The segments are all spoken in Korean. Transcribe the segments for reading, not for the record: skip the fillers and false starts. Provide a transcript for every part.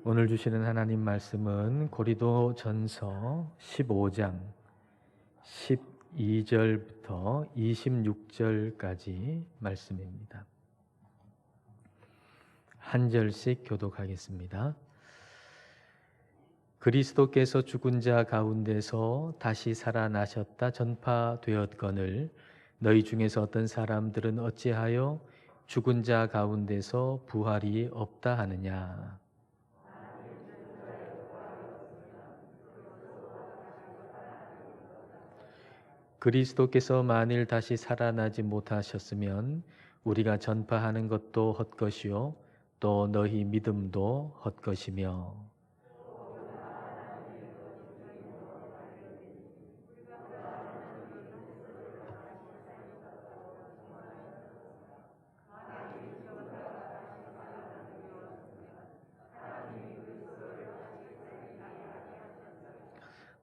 오늘 주시는 하나님 말씀은 고린도전서 15장 12절부터 26절까지 말씀입니다. 한 절씩 교독하겠습니다. 그리스도께서 죽은 자 가운데서 다시 살아나셨다 전파되었거늘 너희 중에서 어떤 사람들은 어찌하여 죽은 자 가운데서 부활이 없다 하느냐. 그리스도께서 만일 다시 살아나지 못하셨으면 우리가 전파하는 것도 헛것이요 또 너희 믿음도 헛것이며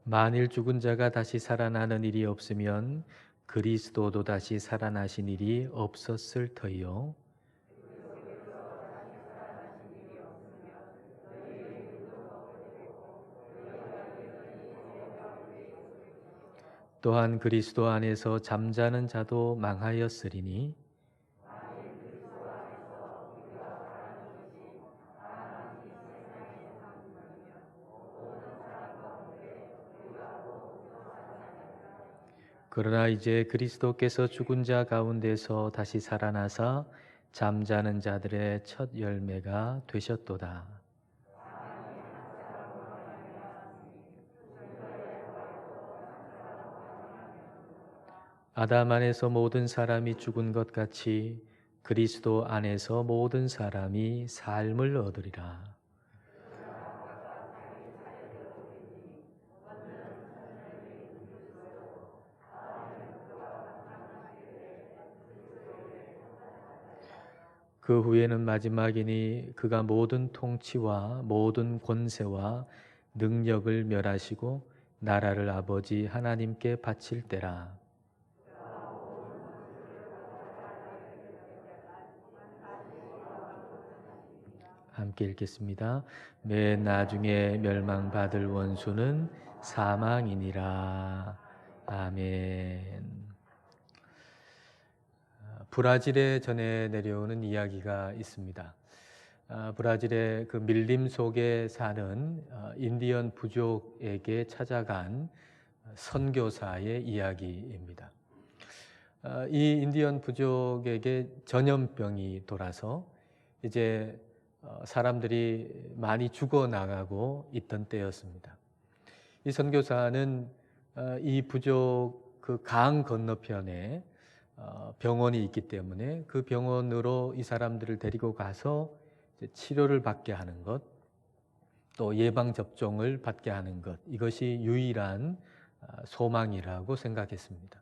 만일 죽은 자가 다시 살아나는 일이 없으면 그리스도도 다시 살아나신 일이 없었을 터이요. 또한 그리스도 안에서 잠자는 자도 망하였으리니 그러나 이제 그리스도께서 죽은 자 가운데서 다시 살아나사 잠자는 자들의 첫 열매가 되셨도다. 아담 안에서 모든 사람이 죽은 것 같이 그리스도 안에서 모든 사람이 삶을 얻으리라. 그 후에는 마지막이니 그가 모든 통치와 모든 권세와 능력을 멸하시고 나라를 아버지 하나님께 바칠 때라. 함께 읽겠습니다. 맨 나중에 멸망받을 원수는 사망이니라. 아멘. 브라질에 전해 내려오는 이야기가 있습니다. 브라질의 그 밀림 속에 사는 인디언 부족에게 찾아간 선교사의 이야기입니다. 이 인디언 부족에게 전염병이 돌아서 이제 사람들이 많이 죽어나가고 있던 때였습니다. 이 선교사는 이 부족 그 강 건너편에 병원이 있기 때문에 그 병원으로 이 사람들을 데리고 가서 치료를 받게 하는 것, 또 예방접종을 받게 하는 것, 이것이 유일한 소망이라고 생각했습니다.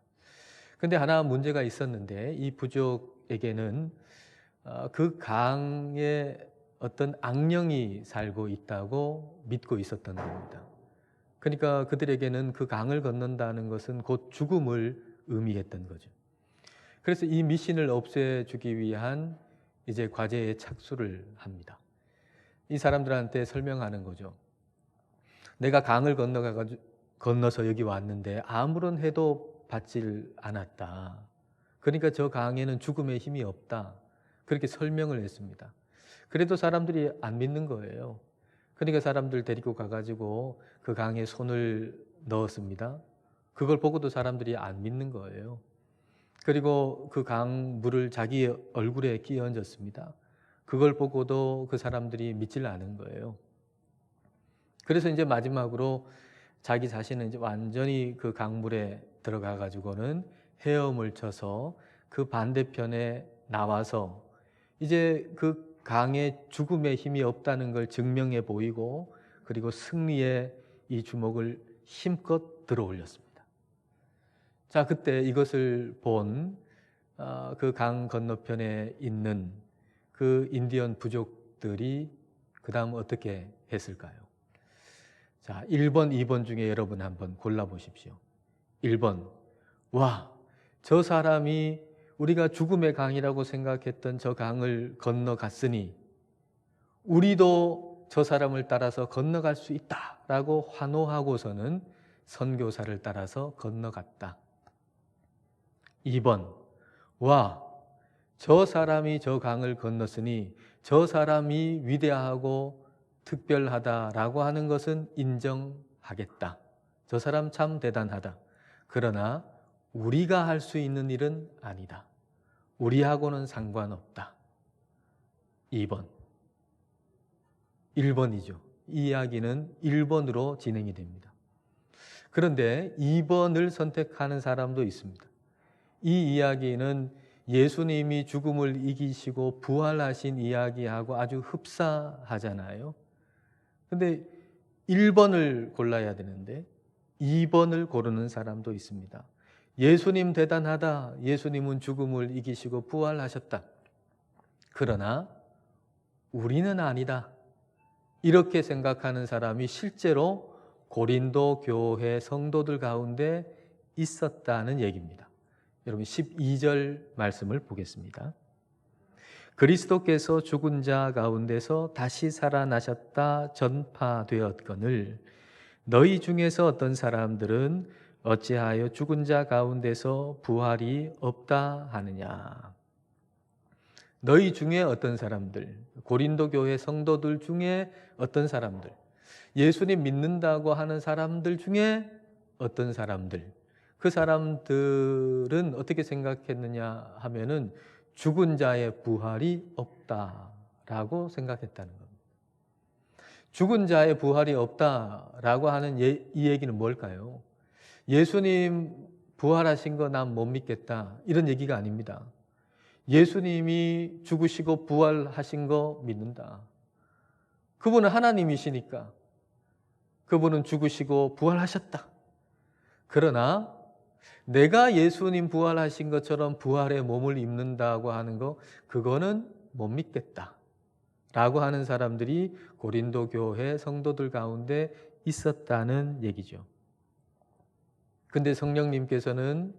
그런데 하나 문제가 있었는데 이 부족에게는 그 강에 어떤 악령이 살고 있다고 믿고 있었던 겁니다. 그러니까 그들에게는 그 강을 건넌다는 것은 곧 죽음을 의미했던 거죠. 그래서 이 미신을 없애주기 위한 이제 과제에 착수를 합니다. 이 사람들한테 설명하는 거죠. 내가 강을 건너서 여기 왔는데 아무런 해도 받질 않았다. 그러니까 저 강에는 죽음의 힘이 없다. 그렇게 설명을 했습니다. 그래도 사람들이 안 믿는 거예요. 그러니까 사람들 데리고 가가지고 그 강에 손을 넣었습니다. 그걸 보고도 사람들이 안 믿는 거예요. 그리고 그 강 물을 자기 얼굴에 끼얹었습니다. 그걸 보고도 그 사람들이 믿질 않은 거예요. 그래서 이제 마지막으로 자기 자신은 이제 완전히 그 강물에 들어가 가지고는 헤엄을 쳐서 그 반대편에 나와서 이제 그 강에 죽음의 힘이 없다는 걸 증명해 보이고 그리고 승리의 이 주먹을 힘껏 들어 올렸습니다. 자, 그때 이것을 본 그 강 건너편에 있는 그 인디언 부족들이 그 다음 어떻게 했을까요? 자, 1번, 2번 중에 여러분 한번 골라보십시오. 1번, 와, 저 사람이 우리가 죽음의 강이라고 생각했던 저 강을 건너갔으니 우리도 저 사람을 따라서 건너갈 수 있다라고 환호하고서는 선교사를 따라서 건너갔다. 2번, 와, 저 사람이 저 강을 건넜으니 저 사람이 위대하고 특별하다라고 하는 것은 인정하겠다. 저 사람 참 대단하다. 그러나 우리가 할 수 있는 일은 아니다. 우리하고는 상관없다. 2번. 1번이죠. 이 이야기는 1번으로 진행이 됩니다. 그런데 2번을 선택하는 사람도 있습니다. 이 이야기는 예수님이 죽음을 이기시고 부활하신 이야기하고 아주 흡사하잖아요. 근데 1번을 골라야 되는데 2번을 고르는 사람도 있습니다. 예수님 대단하다. 예수님은 죽음을 이기시고 부활하셨다. 그러나 우리는 아니다. 이렇게 생각하는 사람이 실제로 고린도 교회 성도들 가운데 있었다는 얘기입니다. 여러분 12절 말씀을 보겠습니다. 그리스도께서 죽은 자 가운데서 다시 살아나셨다 전파되었거늘 너희 중에서 어떤 사람들은 어찌하여 죽은 자 가운데서 부활이 없다 하느냐. 너희 중에 어떤 사람들, 고린도 교회 성도들 중에 어떤 사람들, 예수님 믿는다고 하는 사람들 중에 어떤 사람들, 그 사람들은 어떻게 생각했느냐 하면은 죽은 자의 부활이 없다라고 생각했다는 겁니다. 죽은 자의 부활이 없다라고 하는 이 얘기는 뭘까요? 예수님 부활하신 거 난 못 믿겠다 이런 얘기가 아닙니다. 예수님이 죽으시고 부활하신 거 믿는다. 그분은 하나님이시니까 그분은 죽으시고 부활하셨다. 그러나 내가 예수님 부활하신 것처럼 부활의 몸을 입는다고 하는 거 그거는 못 믿겠다 라고 하는 사람들이 고린도 교회 성도들 가운데 있었다는 얘기죠. 근데 성령님께서는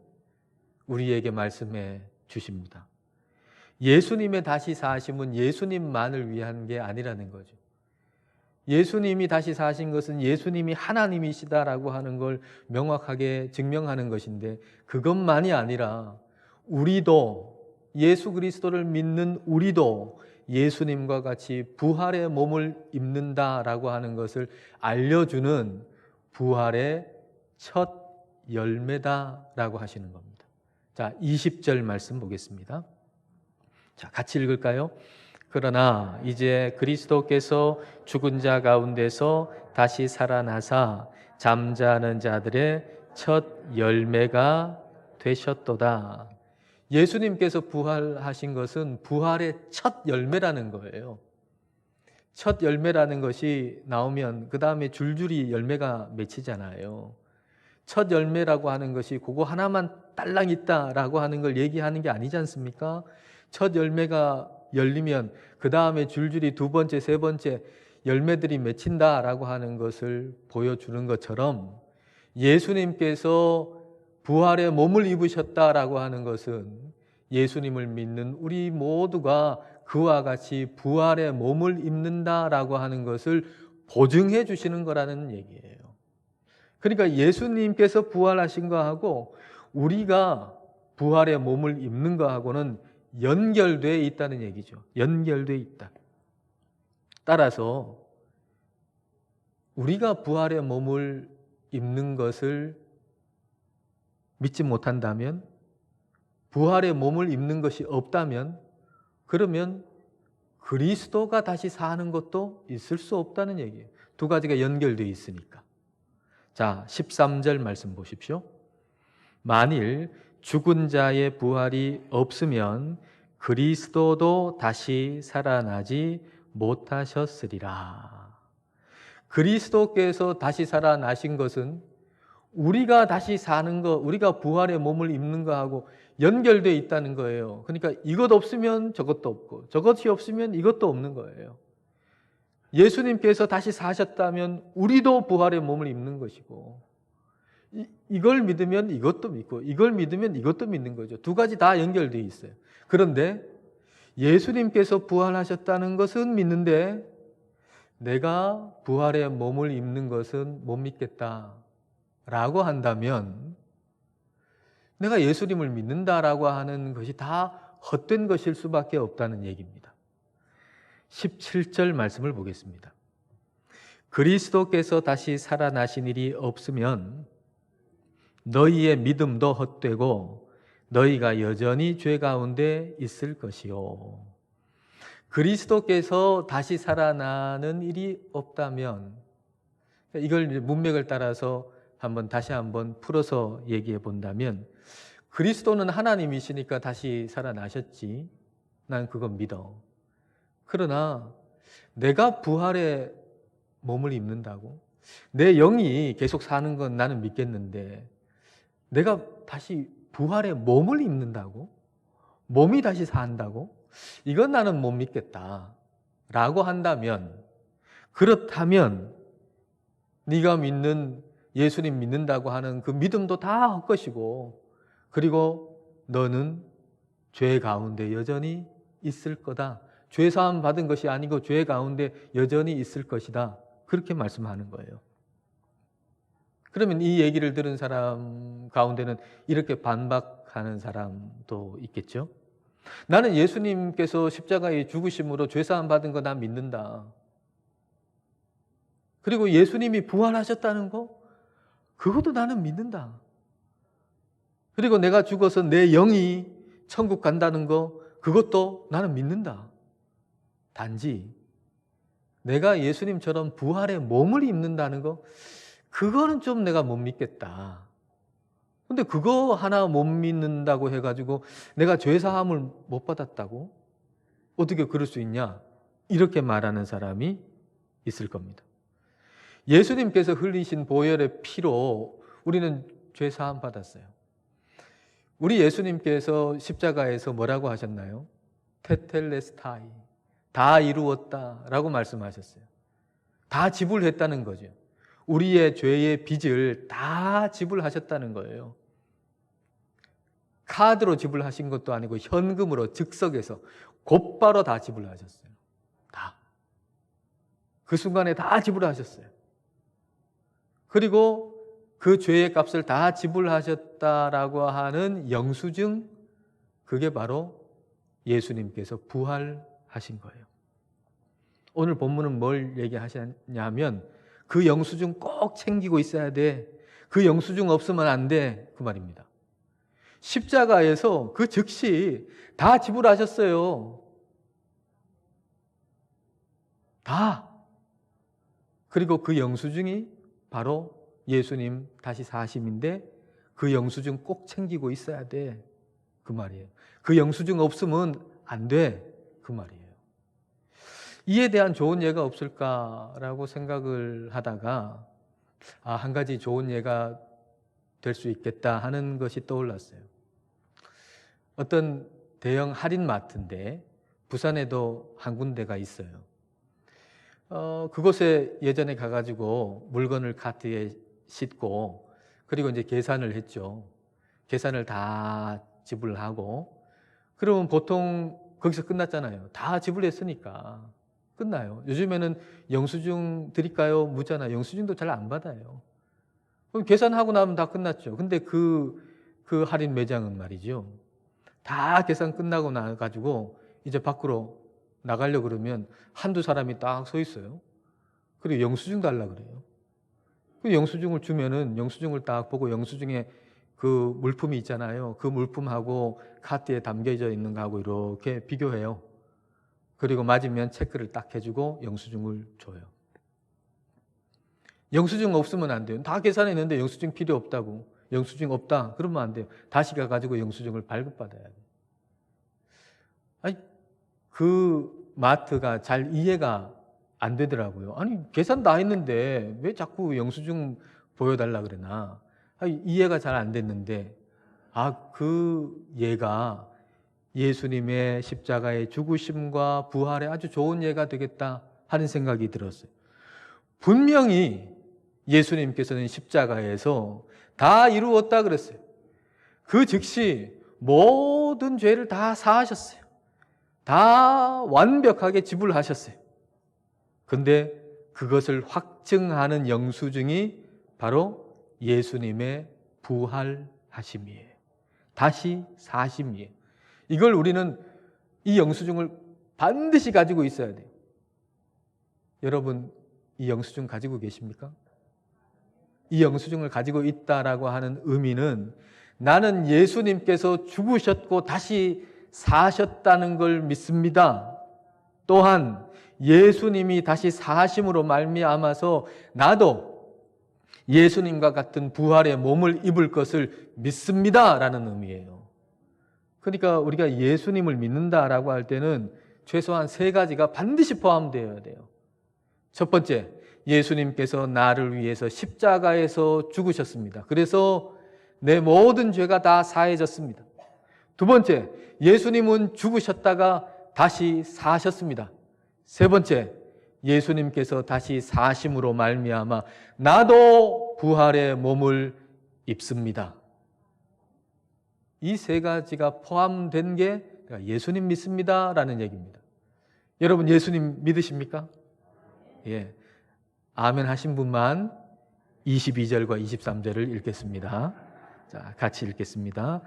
우리에게 말씀해 주십니다. 예수님의 다시 사심은 예수님만을 위한 게 아니라는 거죠. 예수님이 다시 사신 것은 예수님이 하나님이시다라고 하는 걸 명확하게 증명하는 것인데 그것만이 아니라 우리도 예수 그리스도를 믿는 우리도 예수님과 같이 부활의 몸을 입는다라고 하는 것을 알려주는 부활의 첫 열매다라고 하시는 겁니다. 자, 20절 말씀 보겠습니다. 자, 같이 읽을까요? 그러나 이제 그리스도께서 죽은 자 가운데서 다시 살아나사 잠자는 자들의 첫 열매가 되셨도다. 예수님께서 부활하신 것은 부활의 첫 열매라는 거예요. 첫 열매라는 것이 나오면 그 다음에 줄줄이 열매가 맺히잖아요. 첫 열매라고 하는 것이 그거 하나만 딸랑 있다라고 하는 걸 얘기하는 게 아니지 않습니까? 첫 열매가 열리면 그 다음에 줄줄이 두 번째, 세 번째 열매들이 맺힌다라고 하는 것을 보여주는 것처럼 예수님께서 부활의 몸을 입으셨다라고 하는 것은 예수님을 믿는 우리 모두가 그와 같이 부활의 몸을 입는다라고 하는 것을 보증해 주시는 거라는 얘기예요. 그러니까 예수님께서 부활하신 거하고 우리가 부활의 몸을 입는 거하고는 연결되어 있다는 얘기죠. 연결되어 있다. 따라서 우리가 부활의 몸을 입는 것을 믿지 못한다면, 부활의 몸을 입는 것이 없다면, 그러면 그리스도가 다시 사는 것도 있을 수 없다는 얘기예요. 두 가지가 연결되어 있으니까. 자, 13절 말씀 보십시오. 만일 죽은 자의 부활이 없으면 그리스도도 다시 살아나지 못하셨으리라. 그리스도께서 다시 살아나신 것은 우리가 다시 사는 것, 우리가 부활의 몸을 입는 것하고 연결되어 있다는 거예요. 그러니까 이것 없으면 저것도 없고 저것이 없으면 이것도 없는 거예요. 예수님께서 다시 사셨다면 우리도 부활의 몸을 입는 것이고 이걸 믿으면 이것도 믿고 이걸 믿으면 이것도 믿는 거죠. 두 가지 다 연결되어 있어요. 그런데 예수님께서 부활하셨다는 것은 믿는데 내가 부활의 몸을 입는 것은 못 믿겠다라고 한다면 내가 예수님을 믿는다라고 하는 것이 다 헛된 것일 수밖에 없다는 얘기입니다. 17절 말씀을 보겠습니다. 그리스도께서 다시 살아나신 일이 없으면 너희의 믿음도 헛되고 너희가 여전히 죄 가운데 있을 것이요. 그리스도께서 다시 살아나는 일이 없다면, 이걸 문맥을 따라서 다시 한번 풀어서 얘기해 본다면, 그리스도는 하나님이시니까 다시 살아나셨지. 난 그건 믿어. 그러나 내가 부활의 몸을 입는다고? 내 영이 계속 사는 건 나는 믿겠는데 내가 다시 부활의 몸을 입는다고? 몸이 다시 산다고? 이건 나는 못 믿겠다 라고 한다면, 그렇다면 네가 믿는 예수님 믿는다고 하는 그 믿음도 다 헛것이고, 그리고 너는 죄 가운데 여전히 있을 거다. 죄 사함 받은 것이 아니고 죄 가운데 여전히 있을 것이다. 그렇게 말씀하는 거예요. 그러면 이 얘기를 들은 사람 가운데는 이렇게 반박하는 사람도 있겠죠. 나는 예수님께서 십자가의 죽으심으로 죄 사함 받은 거 난 믿는다. 그리고 예수님이 부활하셨다는 거, 그것도 나는 믿는다. 그리고 내가 죽어서 내 영이 천국 간다는 거, 그것도 나는 믿는다. 단지 내가 예수님처럼 부활의 몸을 입는다는 거, 그거는 좀 내가 못 믿겠다. 근데 그거 하나 못 믿는다고 해가지고 내가 죄사함을 못 받았다고? 어떻게 그럴 수 있냐? 이렇게 말하는 사람이 있을 겁니다. 예수님께서 흘리신 보혈의 피로 우리는 죄사함 받았어요. 우리 예수님께서 십자가에서 뭐라고 하셨나요? 테텔레스타이, 다 이루었다라고 말씀하셨어요. 다 지불했다는 거죠. 우리의 죄의 빚을 다 지불하셨다는 거예요. 카드로 지불하신 것도 아니고 현금으로 즉석에서 곧바로 다 지불하셨어요. 다. 그 순간에 다 지불하셨어요. 그리고 그 죄의 값을 다 지불하셨다라고 하는 영수증, 그게 바로 예수님께서 부활하신 거예요. 오늘 본문은 뭘 얘기하셨냐면 그 영수증 꼭 챙기고 있어야 돼. 그 영수증 없으면 안 돼. 그 말입니다. 십자가에서 그 즉시 다 지불하셨어요. 다. 그리고 그 영수증이 바로 예수님 다시 사심인데 그 영수증 꼭 챙기고 있어야 돼. 그 말이에요. 그 영수증 없으면 안 돼. 그 말이에요. 이에 대한 좋은 예가 없을까라고 생각을 하다가 한 가지 좋은 예가 될 수 있겠다 하는 것이 떠올랐어요. 어떤 대형 할인마트인데 부산에도 한 군데가 있어요. 그곳에 예전에 가가지고 물건을 카트에 싣고 그리고 이제 계산을 했죠. 계산을 다 지불하고 그러면 보통 거기서 끝났잖아요. 다 지불했으니까 끝나요. 요즘에는 영수증 드릴까요? 묻잖아요. 영수증도 잘 안 받아요. 그럼 계산하고 나면 다 끝났죠. 근데 그 할인 매장은 말이죠. 다 계산 끝나고 나가지고 이제 밖으로 나가려고 그러면 한두 사람이 딱 서 있어요. 그리고 영수증 달라 그래요. 그 영수증을 주면은 영수증을 딱 보고 영수증에 그 물품이 있잖아요. 그 물품하고 카트에 담겨져 있는 거하고 이렇게 비교해요. 그리고 맞으면 체크를 딱 해주고 영수증을 줘요. 영수증 없으면 안 돼요. 다 계산했는데 영수증 필요 없다고. 영수증 없다. 그러면 안 돼요. 다시 가가지고 영수증을 발급받아야 돼요. 아니, 그 마트가 잘 이해가 안 되더라고요. 아니, 계산 다 했는데 왜 자꾸 영수증 보여달라 그러나. 아니, 이해가 잘 안 됐는데, 그 예가 예수님의 십자가의 죽으심과 부활에 아주 좋은 예가 되겠다 하는 생각이 들었어요. 분명히 예수님께서는 십자가에서 다 이루었다 그랬어요. 그 즉시 모든 죄를 다 사하셨어요. 다 완벽하게 지불하셨어요. 근데 그것을 확증하는 영수증이 바로 예수님의 부활하심이에요. 다시 사심이에요. 이걸 우리는 이 영수증을 반드시 가지고 있어야 돼요. 여러분, 이 영수증 가지고 계십니까? 이 영수증을 가지고 있다라고 하는 의미는 나는 예수님께서 죽으셨고 다시 사셨다는 걸 믿습니다. 또한 예수님이 다시 사심으로 말미암아서 나도 예수님과 같은 부활의 몸을 입을 것을 믿습니다라는 의미예요. 그러니까 우리가 예수님을 믿는다라고 할 때는 최소한 세 가지가 반드시 포함되어야 돼요. 첫 번째, 예수님께서 나를 위해서 십자가에서 죽으셨습니다. 그래서 내 모든 죄가 다 사해졌습니다. 두 번째, 예수님은 죽으셨다가 다시 사셨습니다. 세 번째, 예수님께서 다시 사심으로 말미암아 나도 부활의 몸을 입습니다. 이 세 가지가 포함된 게 예수님 믿습니다라는 얘기입니다. 여러분, 예수님 믿으십니까? 예. 아멘 하신 분만 22절과 23절을 읽겠습니다. 자, 같이 읽겠습니다.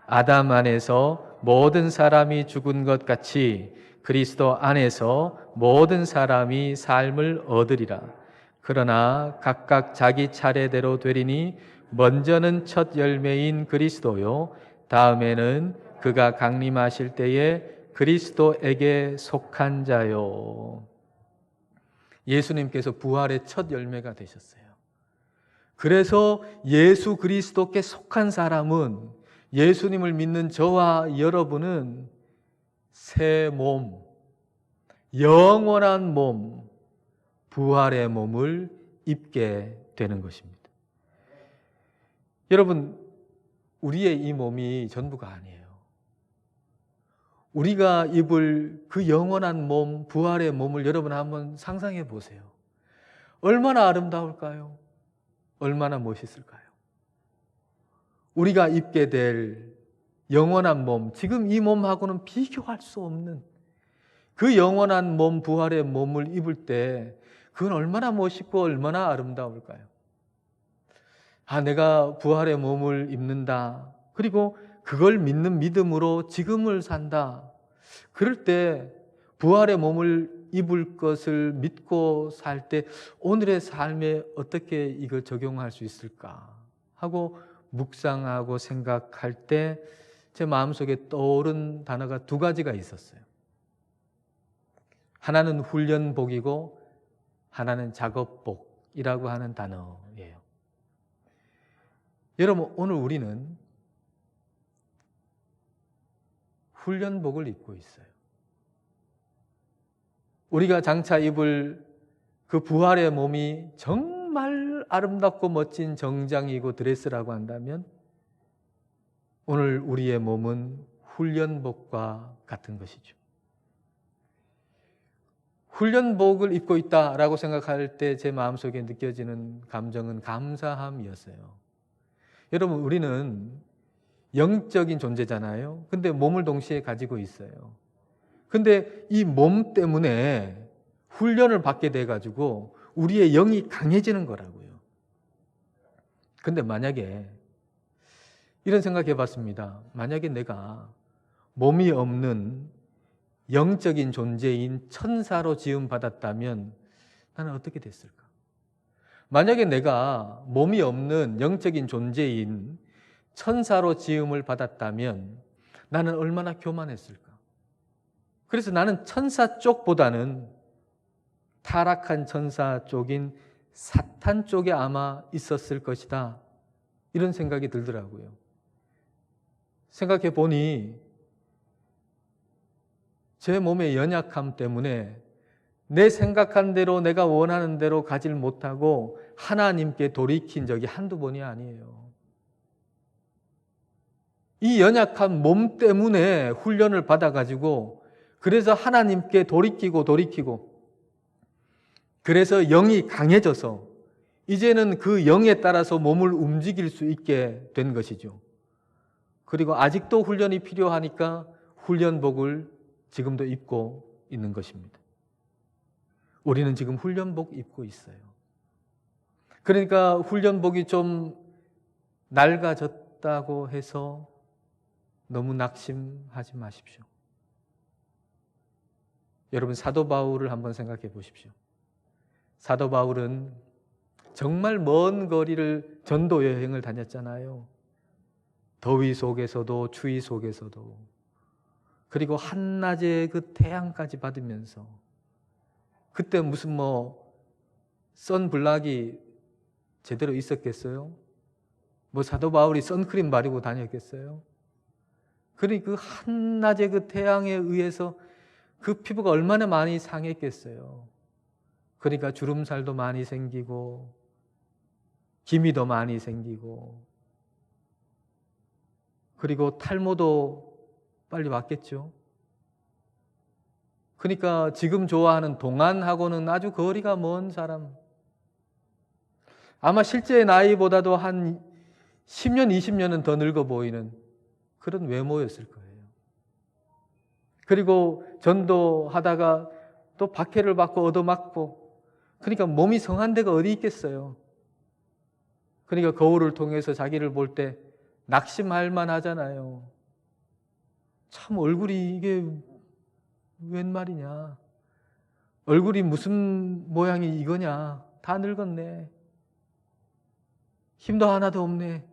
아담 안에서 모든 사람이 죽은 것 같이 그리스도 안에서 모든 사람이 삶을 얻으리라. 그러나 각각 자기 차례대로 되리니 먼저는 첫 열매인 그리스도요, 다음에는 그가 강림하실 때에 그리스도에게 속한 자요. 예수님께서 부활의 첫 열매가 되셨어요. 그래서 예수 그리스도께 속한 사람은, 예수님을 믿는 저와 여러분은 새 몸, 영원한 몸, 부활의 몸을 입게 되는 것입니다. 여러분, 우리의 이 몸이 전부가 아니에요. 우리가 입을 그 영원한 몸, 부활의 몸을 여러분 한번 상상해 보세요. 얼마나 아름다울까요? 얼마나 멋있을까요? 우리가 입게 될 영원한 몸, 지금 이 몸하고는 비교할 수 없는 그 영원한 몸, 부활의 몸을 입을 때 그건 얼마나 멋있고 얼마나 아름다울까요? 아, 내가 부활의 몸을 입는다. 그리고 그걸 믿는 믿음으로 지금을 산다. 그럴 때 부활의 몸을 입을 것을 믿고 살 때 오늘의 삶에 어떻게 이걸 적용할 수 있을까 하고 묵상하고 생각할 때 제 마음속에 떠오른 단어가 두 가지가 있었어요. 하나는 훈련복이고 하나는 작업복이라고 하는 단어예요. 여러분, 오늘 우리는 훈련복을 입고 있어요. 우리가 장차 입을 그 부활의 몸이 정말 아름답고 멋진 정장이고 드레스라고 한다면 오늘 우리의 몸은 훈련복과 같은 것이죠. 훈련복을 입고 있다라고 생각할 때 제 마음속에 느껴지는 감정은 감사함이었어요. 여러분, 우리는 영적인 존재잖아요. 근데 몸을 동시에 가지고 있어요. 근데 이 몸 때문에 훈련을 받게 돼가지고 우리의 영이 강해지는 거라고요. 근데 만약에 이런 생각해 봤습니다. 만약에 내가 몸이 없는 영적인 존재인 천사로 지음받았다면 나는 어떻게 됐을까? 만약에 내가 몸이 없는 영적인 존재인 천사로 지음을 받았다면 나는 얼마나 교만했을까? 그래서 나는 천사 쪽보다는 타락한 천사 쪽인 사탄 쪽에 아마 있었을 것이다. 이런 생각이 들더라고요. 생각해 보니 제 몸의 연약함 때문에 내 생각한 대로 내가 원하는 대로 가질 못하고 하나님께 돌이킨 적이 한두 번이 아니에요. 이 연약한 몸 때문에 훈련을 받아가지고 그래서 하나님께 돌이키고 그래서 영이 강해져서 이제는 그 영에 따라서 몸을 움직일 수 있게 된 것이죠. 그리고 아직도 훈련이 필요하니까 훈련복을 지금도 입고 있는 것입니다. 우리는 지금 훈련복 입고 있어요. 그러니까 훈련복이 좀 낡아졌다고 해서 너무 낙심하지 마십시오. 여러분, 사도 바울을 한번 생각해 보십시오. 사도 바울은 정말 먼 거리를 전도 여행을 다녔잖아요. 더위 속에서도 추위 속에서도, 그리고 한낮에 그 태양까지 받으면서, 그때 무슨 선블락이 제대로 있었겠어요? 사도 바울이 선크림 바르고 다녔겠어요? 그러니 그 한낮의 그 태양에 의해서 그 피부가 얼마나 많이 상했겠어요. 그러니까 주름살도 많이 생기고 기미도 많이 생기고, 그리고 탈모도 빨리 왔겠죠. 그러니까 지금 좋아하는 동안하고는 아주 거리가 먼 사람, 아마 실제 나이보다도 한 10년, 20년은 더 늙어 보이는 그런 외모였을 거예요. 그리고 전도하다가 또 박해를 받고 얻어맞고, 그러니까 몸이 성한 데가 어디 있겠어요. 그러니까 거울을 통해서 자기를 볼 때 낙심할 만하잖아요. 참 얼굴이 이게 웬 말이냐, 얼굴이 무슨 모양이 이거냐, 다 늙었네, 힘도 하나도 없네,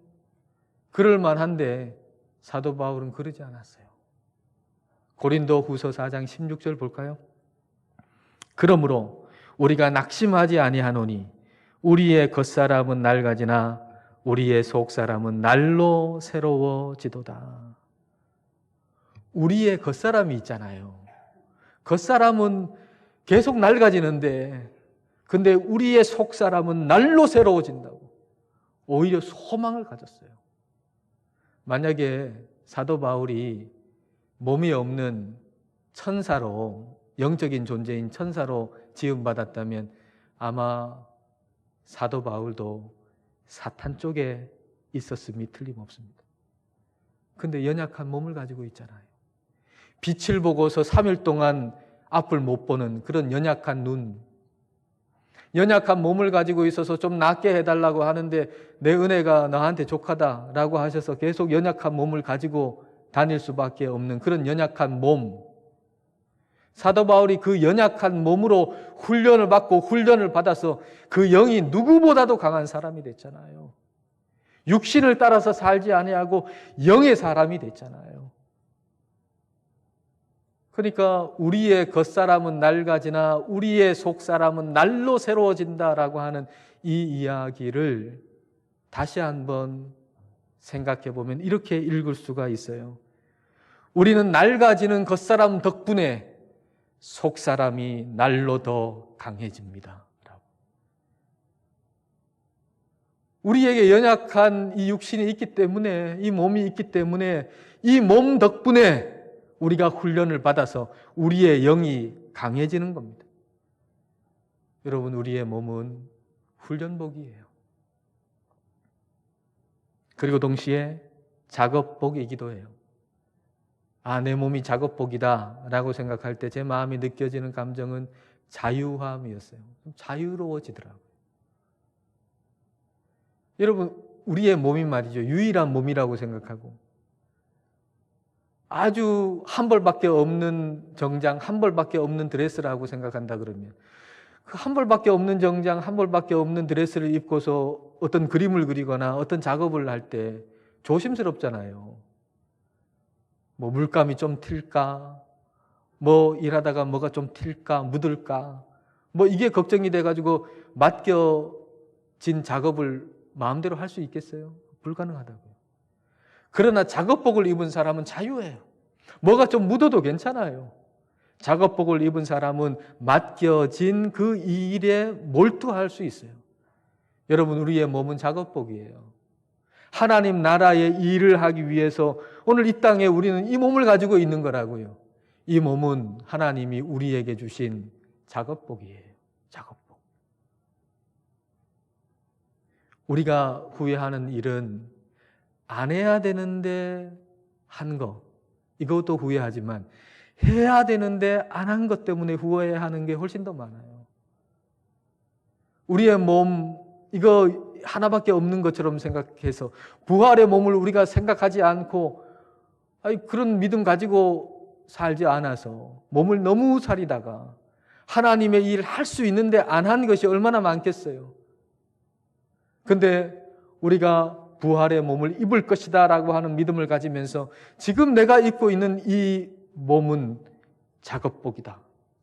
그럴 만한데 사도 바울은 그러지 않았어요. 고린도 후서 4장 16절 볼까요? 그러므로 우리가 낙심하지 아니하노니 우리의 겉사람은 낡아지나 우리의 속사람은 날로 새로워지도다. 우리의 겉사람이 있잖아요. 겉사람은 계속 낡아지는데, 근데 우리의 속사람은 날로 새로워진다고 오히려 소망을 가졌어요. 만약에 사도 바울이 몸이 없는 천사로, 영적인 존재인 천사로 지음받았다면 아마 사도 바울도 사탄 쪽에 있었음이 틀림없습니다. 근데 연약한 몸을 가지고 있잖아요. 빛을 보고서 3일 동안 앞을 못 보는 그런 연약한 눈, 연약한 몸을 가지고 있어서 좀 낫게 해달라고 하는데 내 은혜가 너한테 족하다라고 하셔서 계속 연약한 몸을 가지고 다닐 수밖에 없는 그런 연약한 몸, 사도 바울이 그 연약한 몸으로 훈련을 받고 훈련을 받아서 그 영이 누구보다도 강한 사람이 됐잖아요. 육신을 따라서 살지 아니하고 영의 사람이 됐잖아요. 그러니까 우리의 겉사람은 낡아지나 우리의 속사람은 날로 새로워진다라고 하는 이 이야기를 다시 한번 생각해 보면 이렇게 읽을 수가 있어요. 우리는 낡아지는 겉사람 덕분에 속사람이 날로 더 강해집니다. 우리에게 연약한 이 육신이 있기 때문에, 이 몸이 있기 때문에 이 몸 덕분에 우리가 훈련을 받아서 우리의 영이 강해지는 겁니다. 여러분, 우리의 몸은 훈련복이에요. 그리고 동시에 작업복이기도 해요. 내 몸이 작업복이다 라고 생각할 때 제 마음이 느껴지는 감정은 자유함이었어요. 좀 자유로워지더라고요. 여러분, 우리의 몸이 말이죠, 유일한 몸이라고 생각하고 아주 한 벌밖에 없는 정장, 한 벌밖에 없는 드레스라고 생각한다 그러면 그 한 벌밖에 없는 정장, 한 벌밖에 없는 드레스를 입고서 어떤 그림을 그리거나 어떤 작업을 할 때 조심스럽잖아요. 물감이 좀 튈까? 일하다가 뭐가 좀 튈까? 묻을까? 이게 걱정이 돼가지고 맡겨진 작업을 마음대로 할 수 있겠어요? 불가능하다고요. 그러나 작업복을 입은 사람은 자유해요. 뭐가 좀 묻어도 괜찮아요. 작업복을 입은 사람은 맡겨진 그 일에 몰두할 수 있어요. 여러분, 우리의 몸은 작업복이에요. 하나님 나라의 일을 하기 위해서 오늘 이 땅에 우리는 이 몸을 가지고 있는 거라고요. 이 몸은 하나님이 우리에게 주신 작업복이에요. 작업복. 우리가 후회하는 일은 안 해야 되는데 한 거, 이것도 후회하지만 해야 되는데 안 한 것 때문에 후회하는 게 훨씬 더 많아요. 우리의 몸 이거 하나밖에 없는 것처럼 생각해서 부활의 몸을 우리가 생각하지 않고 그런 믿음 가지고 살지 않아서 몸을 너무 살이다가 하나님의 일을 할 수 있는데 안 한 것이 얼마나 많겠어요. 근데 우리가 부활의 몸을 입을 것이다 라고 하는 믿음을 가지면서 지금 내가 입고 있는 이 몸은 작업복이다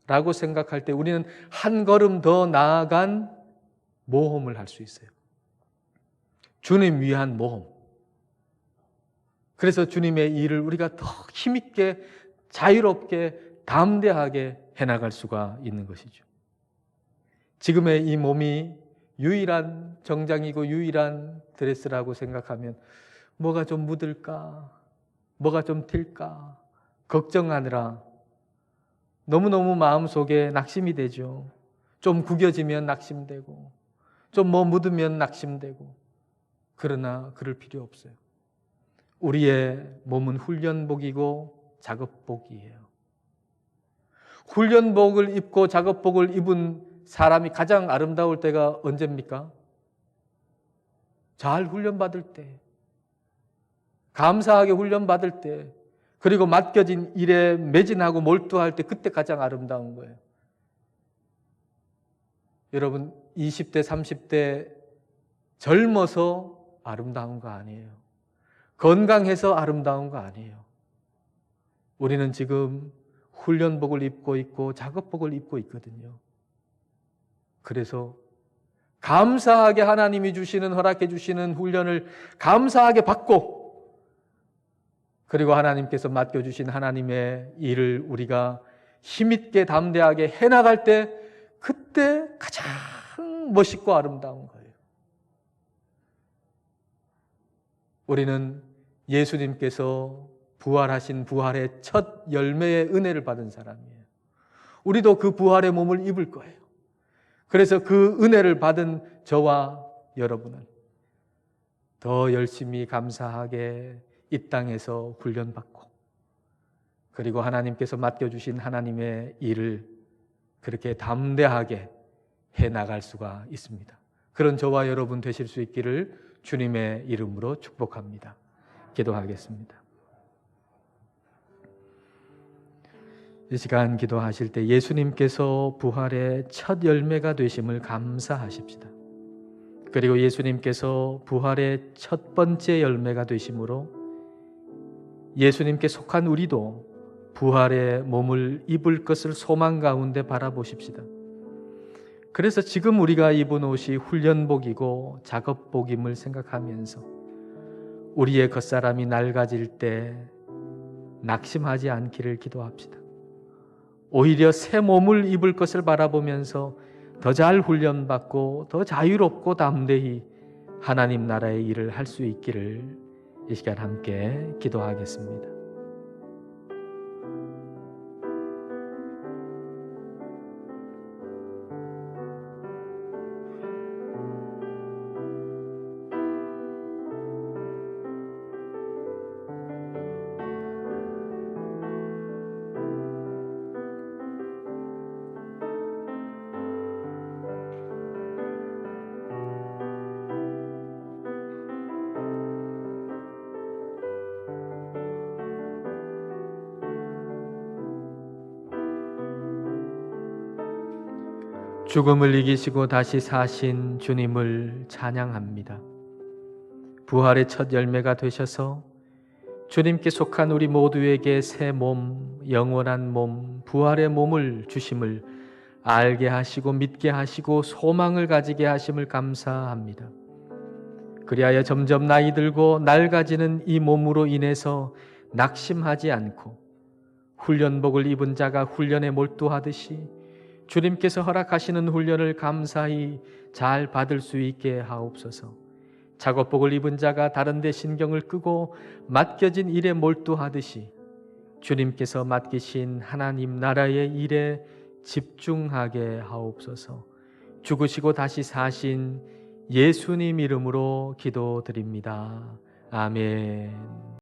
라고 생각할 때 우리는 한 걸음 더 나아간 모험을 할 수 있어요. 주님 위한 모험. 그래서 주님의 일을 우리가 더 힘있게 자유롭게 담대하게 해나갈 수가 있는 것이죠. 지금의 이 몸이 유일한 정장이고 유일한 드레스라고 생각하면 뭐가 좀 묻을까? 뭐가 좀 튈까? 걱정하느라 너무너무 마음속에 낙심이 되죠. 좀 구겨지면 낙심되고 좀 뭐 묻으면 낙심되고 그러나 그럴 필요 없어요. 우리의 몸은 훈련복이고 작업복이에요. 훈련복을 입고 작업복을 입은 사람이 가장 아름다울 때가 언제입니까? 잘 훈련받을 때, 감사하게 훈련받을 때, 그리고 맡겨진 일에 매진하고 몰두할 때 그때 가장 아름다운 거예요. 여러분 20대, 30대 젊어서 아름다운 거 아니에요. 건강해서 아름다운 거 아니에요. 우리는 지금 훈련복을 입고 있고 작업복을 입고 있거든요. 그래서 감사하게 하나님이 주시는 허락해 주시는 훈련을 감사하게 받고 그리고 하나님께서 맡겨주신 하나님의 일을 우리가 힘있게 담대하게 해나갈 때 그때 가장 멋있고 아름다운 거예요. 우리는 예수님께서 부활하신 부활의 첫 열매의 은혜를 받은 사람이에요. 우리도 그 부활의 몸을 입을 거예요. 그래서 그 은혜를 받은 저와 여러분은 더 열심히 감사하게 이 땅에서 훈련받고 그리고 하나님께서 맡겨주신 하나님의 일을 그렇게 담대하게 해나갈 수가 있습니다. 그런 저와 여러분 되실 수 있기를 주님의 이름으로 축복합니다. 기도하겠습니다. 이 시간 기도하실 때 예수님께서 부활의 첫 열매가 되심을 감사하십시다. 그리고 예수님께서 부활의 첫 번째 열매가 되심으로 예수님께 속한 우리도 부활의 몸을 입을 것을 소망 가운데 바라보십시다. 그래서 지금 우리가 입은 옷이 훈련복이고 작업복임을 생각하면서 우리의 겉사람이 낡아질 때 낙심하지 않기를 기도합시다. 오히려 새 몸을 입을 것을 바라보면서 더 잘 훈련받고 더 자유롭고 담대히 하나님 나라의 일을 할 수 있기를 이 시간 함께 기도하겠습니다. 죽음을 이기시고 다시 사신 주님을 찬양합니다. 부활의 첫 열매가 되셔서 주님께 속한 우리 모두에게 새 몸, 영원한 몸, 부활의 몸을 주심을 알게 하시고 믿게 하시고 소망을 가지게 하심을 감사합니다. 그리하여 점점 나이 들고 낡아지는 이 몸으로 인해서 낙심하지 않고 훈련복을 입은 자가 훈련에 몰두하듯이 주님께서 허락하시는 훈련을 감사히 잘 받을 수 있게 하옵소서. 작업복을 입은 자가 다른 데 신경을 끄고 맡겨진 일에 몰두하듯이 주님께서 맡기신 하나님 나라의 일에 집중하게 하옵소서. 죽으시고 다시 사신 예수님 이름으로 기도드립니다. 아멘.